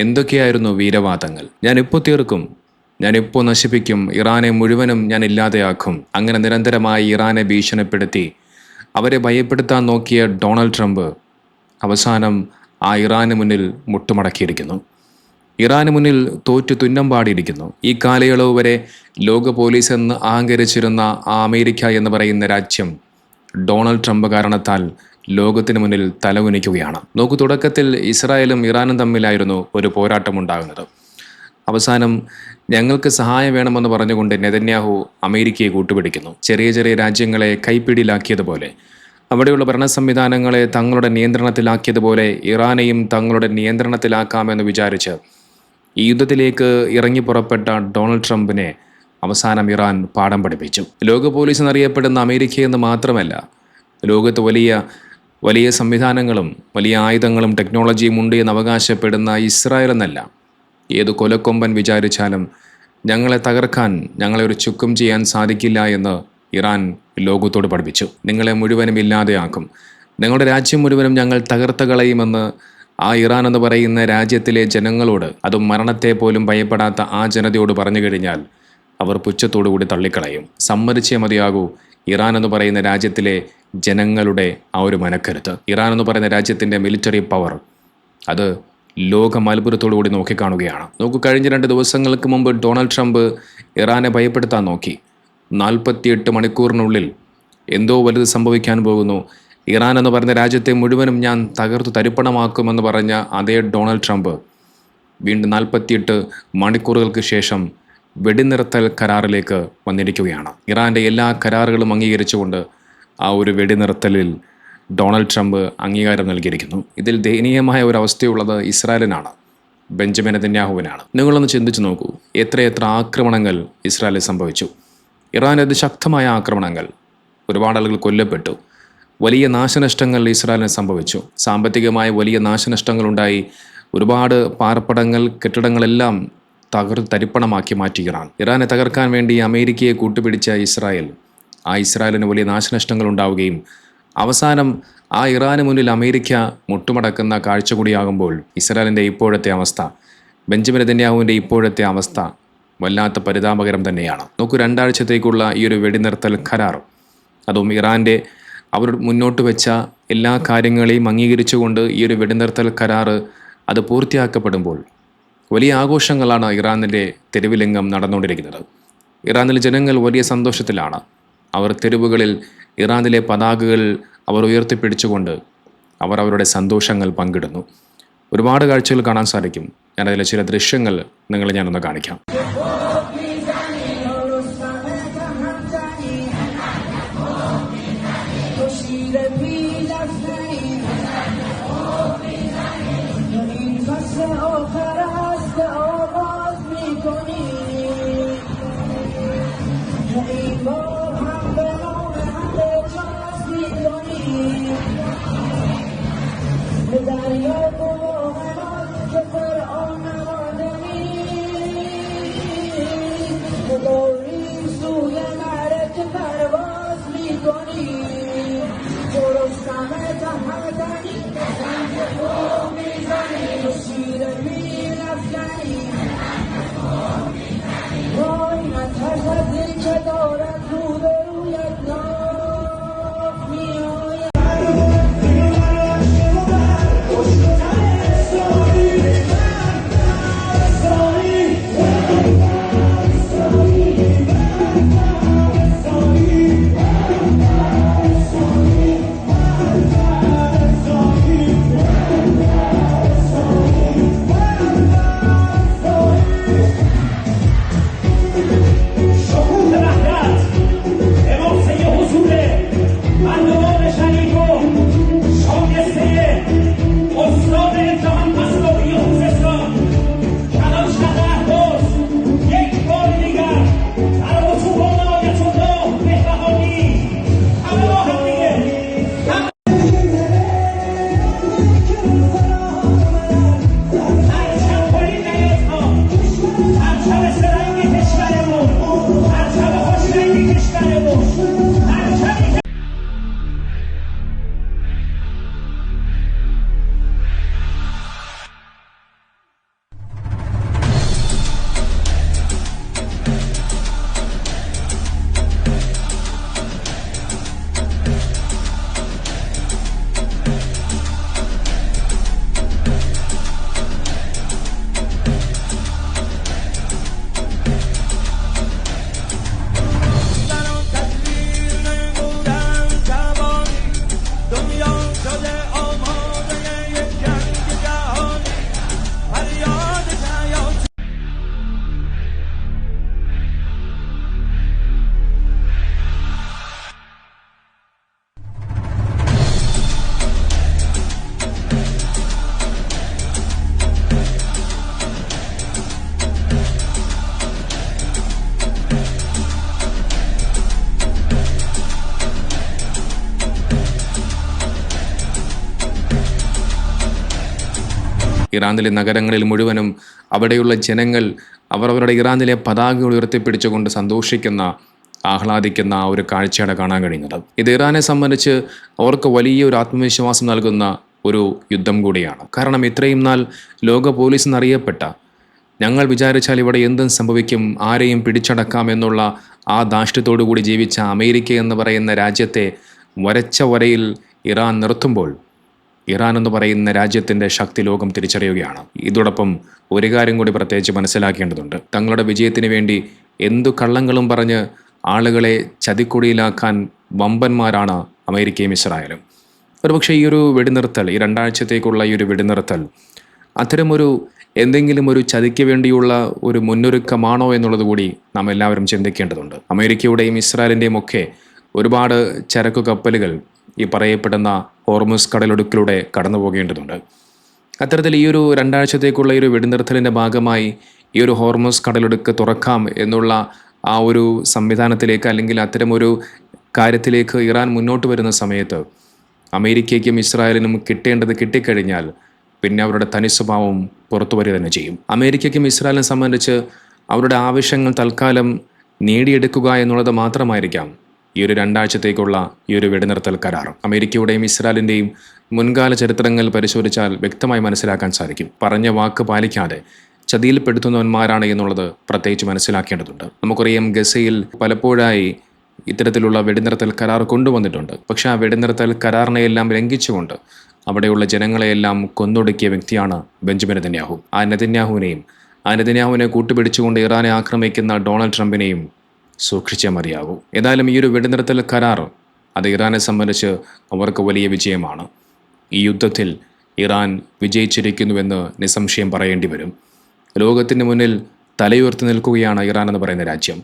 എന്തൊക്കെയായിരുന്നു വീരവാദങ്ങൾ? ഞാനിപ്പോൾ തീർക്കും, ഞാനിപ്പോൾ നശിപ്പിക്കും, ഇറാനെ മുഴുവനും ഞാൻ ഇല്ലാതെയാക്കും. അങ്ങനെ നിരന്തരമായി ഇറാനെ ഭീഷണിപ്പെടുത്തി അവരെ ഭയപ്പെടുത്താൻ നോക്കിയ ഡൊണാൾഡ് ട്രംപ് അവസാനം ആ ഇറാന് മുന്നിൽ മുട്ടുമടക്കിയിരിക്കുന്നു. ഇറാന് മുന്നിൽ തോറ്റു തുന്നം പാടിയിരിക്കുന്നു. ഈ കാലയളവ് വരെ ലോക പോലീസ് എന്ന് അഹങ്കരിച്ചിരുന്ന ആ അമേരിക്ക എന്ന് പറയുന്ന രാജ്യം ഡൊണാൾഡ് ട്രംപ് കാരണത്താൽ ലോകത്തിന് മുന്നിൽ തലകുനിക്കുകയാണ്. നോക്കൂ, തുടക്കത്തിൽ ഇസ്രായേലും ഇറാനും തമ്മിലായിരുന്നു ഒരു പോരാട്ടമുണ്ടാകുന്നത്. അവസാനം ഞങ്ങൾക്ക് സഹായം വേണമെന്ന് പറഞ്ഞുകൊണ്ട് നെതന്യാഹു അമേരിക്കയെ കൂട്ടുപിടിക്കുന്നു. ചെറിയ ചെറിയ രാജ്യങ്ങളെ കൈപ്പിടിയിലാക്കിയതുപോലെ, അവിടെയുള്ള ഭരണ സംവിധാനങ്ങളെ തങ്ങളുടെ നിയന്ത്രണത്തിലാക്കിയതുപോലെ ഇറാനെയും തങ്ങളുടെ നിയന്ത്രണത്തിലാക്കാമെന്ന് വിചാരിച്ച് ഈ യുദ്ധത്തിലേക്ക് ഇറങ്ങി പുറപ്പെട്ട ഡൊണാൾഡ് ട്രംപിനെ അവസാനം ഇറാൻ പാഠം പഠിപ്പിച്ചു. ലോക പോലീസ് എന്നറിയപ്പെടുന്ന അമേരിക്കയെന്ന് മാത്രമല്ല, ലോകത്ത് വലിയ വലിയ സംവിധാനങ്ങളും വലിയ ആയുധങ്ങളും ടെക്നോളജിയും ഉണ്ട് എന്ന് അവകാശപ്പെടുന്ന ഇസ്രായേൽ എന്നല്ല, ഏത് കൊലക്കൊമ്പൻ വിചാരിച്ചാലും ഞങ്ങളെ തകർക്കാൻ, ഞങ്ങളെ ഒരു ചുക്കും ചെയ്യാൻ സാധിക്കില്ല എന്ന് ഇറാൻ ലോകത്തോട് പഠിപ്പിച്ചു. നിങ്ങളെ മുഴുവനും ഇല്ലാതെയാക്കും, നിങ്ങളുടെ രാജ്യം മുഴുവനും ഞങ്ങൾ തകർത്ത് കളയുമെന്ന് ആ ഇറാൻ എന്ന് പറയുന്ന രാജ്യത്തിലെ ജനങ്ങളോട്, അതും മരണത്തെ പോലും ഭയപ്പെടാത്ത ആ ജനതയോട് പറഞ്ഞു കഴിഞ്ഞാൽ അവർ പുച്ഛത്തോടു കൂടി തള്ളിക്കളയും. സമ്മതിച്ചേ മതിയാകൂ ഇറാൻ എന്ന് പറയുന്ന രാജ്യത്തിലെ ജനങ്ങളുടെ ആ ഒരു മനക്കരുത്ത്. ഇറാൻ എന്ന് പറയുന്ന രാജ്യത്തിൻ്റെ മിലിറ്ററി പവർ അത് ലോകം അത്ഭുതത്തോടു കൂടി നോക്കിക്കാണുകയാണ്. നോക്കൂ, കഴിഞ്ഞ 2 ദിവസങ്ങൾക്ക് മുമ്പ് ഡൊണാൾഡ് ട്രംപ് ഇറാനെ ഭയപ്പെടുത്താൻ നോക്കി. 48 മണിക്കൂറിനുള്ളിൽ എന്തോ വലുത് സംഭവിക്കാൻ പോകുന്നു, ഇറാൻ എന്ന് പറയുന്ന രാജ്യത്തെ മുഴുവനും ഞാൻ തകർത്തു തരിപ്പണമാക്കുമെന്ന് പറഞ്ഞ അതേ ഡൊണാൾഡ് ട്രംപ് വീണ്ടും 48 മണിക്കൂറുകൾക്ക് ശേഷം വെടിനിർത്തൽ കരാറിലേക്ക് വന്നിരിക്കുകയാണ്. ഇറാൻ്റെ എല്ലാ കരാറുകളും അംഗീകരിച്ചുകൊണ്ട് ആ ഒരു വെടിനിർത്തലിൽ ഡൊണാൾഡ് ട്രംപ് അംഗീകാരം നൽകിയിരിക്കുന്നു. ഇതിൽ ദയനീയമായ ഒരു അവസ്ഥയുള്ളത് ഇസ്രായേലിനാണ്, ബെഞ്ചമിൻ നെതന്യാഹുവിനാണ്. നിങ്ങളൊന്ന് ചിന്തിച്ചു നോക്കൂ, എത്രയെത്ര ആക്രമണങ്ങൾ ഇസ്രായേലിൽ സംഭവിച്ചു. ഇറാൻ അതിശക്തമായ ആക്രമണങ്ങൾ, ഒരുപാട് ആളുകൾ കൊല്ലപ്പെട്ടു, വലിയ നാശനഷ്ടങ്ങൾ ഇസ്രായേലിന് സംഭവിച്ചു. സാമ്പത്തികമായ വലിയ നാശനഷ്ടങ്ങളുണ്ടായി. ഒരുപാട് പാർപ്പിടങ്ങൾ, കെട്ടിടങ്ങളെല്ലാം തരിപ്പണമാക്കി മാറ്റി ഇറാൻ. ഇറാനെ തകർക്കാൻ വേണ്ടി അമേരിക്കയെ കൂട്ടുപിടിച്ച ഇസ്രായേൽ, ആ ഇസ്രായേലിന് വലിയ നാശനഷ്ടങ്ങൾ ഉണ്ടാവുകയും അവസാനം ആ ഇറാന് മുന്നിൽ അമേരിക്ക മുട്ടുമടക്കുന്ന കാഴ്ച കൂടിയാകുമ്പോൾ ഇസ്രായേലിൻ്റെ ഇപ്പോഴത്തെ അവസ്ഥ, ബെഞ്ചമിൻ നെതന്യാഹുവിൻ്റെ ഇപ്പോഴത്തെ അവസ്ഥ വല്ലാത്ത പരിതാപകരം തന്നെയാണ്. നോക്കൂ, 2 ആഴ്ചത്തേക്കുള്ള ഈ ഒരു വെടിനിർത്തൽ കരാർ, അതും ഇറാൻ്റെ അവർ മുന്നോട്ട് വെച്ച എല്ലാ കാര്യങ്ങളെയും അംഗീകരിച്ചുകൊണ്ട് ഈ ഒരു വെടിനിർത്തൽ കരാർ അത് പൂർത്തിയാക്കപ്പെടുമ്പോൾ വലിയ ആഘോഷങ്ങളാണ് ഇറാനിലെ തെരുവിലെങ്ങും നടന്നുകൊണ്ടിരിക്കുന്നത്. ഇറാനിലെ ജനങ്ങൾ വലിയ സന്തോഷത്തിലാണ്. അവർ തെരുവുകളിൽ ഇറാനിലെ പതാകകൾ അവർ ഉയർത്തിപ്പിടിച്ചുകൊണ്ട് അവർ അവരുടെ സന്തോഷങ്ങൾ പങ്കിടുന്നു. ഒരുപാട് കാഴ്ചകൾ കാണാൻ സാധിക്കും. ഞാനതിലെ ചില ദൃശ്യങ്ങൾ നിങ്ങളെ ഞാനൊന്ന് കാണിക്കാം. ഇറാനിലെ നഗരങ്ങളിൽ മുഴുവനും അവിടെയുള്ള ജനങ്ങൾ അവരവരുടെ ഇറാനിലെ പതാകകൾ ഉയർത്തിപ്പിടിച്ചുകൊണ്ട് സന്തോഷിക്കുന്ന ആഹ്ലാദിക്കുന്ന ആ ഒരു കാഴ്ചയാണ് കാണാൻ കഴിയുന്നത്. ഇത് ഇറാനെ സംബന്ധിച്ച് അവർക്ക് വലിയൊരു ആത്മവിശ്വാസം നൽകുന്ന ഒരു യുദ്ധം കൂടിയാണ്. കാരണം ഇത്രയും നാൾ ലോക പോലീസ് എന്നറിയപ്പെട്ട, ഞങ്ങൾ വിചാരിച്ചാൽ ഇവിടെ എന്തും സംഭവിക്കും, ആരെയും പിടിച്ചടക്കാം എന്നുള്ള ആ ധാർഷ്ട്യത്തോടു കൂടി ജീവിച്ച അമേരിക്ക എന്ന് പറയുന്ന രാജ്യത്തെ വരച്ച വരയിൽ ഇറാൻ നിർത്തുമ്പോൾ ഇറാൻ എന്ന് പറയുന്ന രാജ്യത്തിൻ്റെ ശക്തി ലോകം തിരിച്ചറിയുകയാണ്. ഇതോടൊപ്പം ഒരു കാര്യം കൂടി പ്രത്യേകിച്ച് മനസ്സിലാക്കേണ്ടതുണ്ട്. തങ്ങളുടെ വിജയത്തിന് വേണ്ടി എന്തു കള്ളങ്ങളും പറഞ്ഞ് ആളുകളെ ചതിക്കുടിയിലാക്കാൻ വമ്പന്മാരാണ് അമേരിക്കയും ഇസ്രായേലും. ഒരുപക്ഷെ ഈ ഒരു വെടിനിർത്തൽ, ഈ 2 ആഴ്ചത്തേക്കുള്ള ഈ ഒരു വെടിനിർത്തൽ അത്തരമൊരു എന്തെങ്കിലും ഒരു ചതിക്ക് വേണ്ടിയുള്ള ഒരു മുന്നൊരുക്കമാണോ എന്നുള്ളത് കൂടി നാം എല്ലാവരും ചിന്തിക്കേണ്ടതുണ്ട്. അമേരിക്കയുടെയും ഇസ്രായേലിൻ്റെയും ഒക്കെ ഒരുപാട് ചരക്കു കപ്പലുകൾ ഈ പറയപ്പെടുന്ന ഹോർമുസ് കടലൊടുക്കിലൂടെ കടന്നു പോകേണ്ടതുണ്ട്. അത്തരത്തിൽ ഈ ഒരു 2 ആഴ്ചത്തേക്കുള്ള ഈ ഒരു വെടിനിർത്തലിൻ്റെ ഭാഗമായി ഈ ഒരു ഹോർമുസ് കടലൊടുക്ക് തുറക്കാം എന്നുള്ള ആ ഒരു സംവിധാനത്തിലേക്ക്, അല്ലെങ്കിൽ അത്തരമൊരു കാര്യത്തിലേക്ക് ഇറാൻ മുന്നോട്ട് വരുന്ന സമയത്ത് അമേരിക്കയ്ക്കും ഇസ്രായേലിനും കിട്ടേണ്ടത് കിട്ടിക്കഴിഞ്ഞാൽ പിന്നെ അവരുടെ തനി സ്വഭാവം പുറത്തു വരിക തന്നെ ചെയ്യും. അമേരിക്കയ്ക്കും ഇസ്രായേലിനെ സംബന്ധിച്ച് അവരുടെ ആവശ്യങ്ങൾ തൽക്കാലം നേടിയെടുക്കുക എന്നുള്ളത് മാത്രമായിരിക്കാം ഈ ഒരു 2 ആഴ്ചത്തേക്കുള്ള ഈ ഒരു വെടിനിർത്തൽ കരാർ. അമേരിക്കയുടെയും ഇസ്രായേലിൻ്റെയും മുൻകാല ചരിത്രങ്ങൾ പരിശോധിച്ചാൽ വ്യക്തമായി മനസ്സിലാക്കാൻ സാധിക്കും. പറഞ്ഞ വാക്ക് പാലിക്കാതെ ചതിയിൽപ്പെടുത്തുന്നവന്മാരാണ് എന്നുള്ളത് പ്രത്യേകിച്ച് മനസ്സിലാക്കേണ്ടതുണ്ട്. നമുക്കറിയാം, ഗസയിൽ പലപ്പോഴായി ഇത്തരത്തിലുള്ള വെടിനിർത്തൽ കരാർ കൊണ്ടുവന്നിട്ടുണ്ട്. പക്ഷേ ആ വെടിനിർത്തൽ കരാറിനെയെല്ലാം ലംഘിച്ചുകൊണ്ട് അവിടെയുള്ള ജനങ്ങളെയെല്ലാം കൊന്നൊടുക്കിയ വ്യക്തിയാണ് ബെഞ്ചമിൻ നെതന്യാഹു. ആ നെതന്യാഹുവിനെ കൂട്ടുപിടിച്ചുകൊണ്ട് ഇറാനെ ആക്രമിക്കുന്ന ഡൊണാൾഡ് ട്രംപിനെയും സൂക്ഷിച്ചേ മതിയാകൂ. ഏതായാലും ഈ ഒരു വെടിനിർത്തൽ കരാർ അത് ഇറാനെ സംബന്ധിച്ച് അവർക്ക് വലിയ വിജയമാണ്. ഈ യുദ്ധത്തിൽ ഇറാൻ വിജയിച്ചിരിക്കുന്നുവെന്ന് നിസ്സംശയം പറയേണ്ടി വരും. ലോകത്തിന് മുന്നിൽ തലയുയർത്തി നിൽക്കുകയാണ് ഇറാൻ എന്ന് പറയുന്ന രാജ്യം.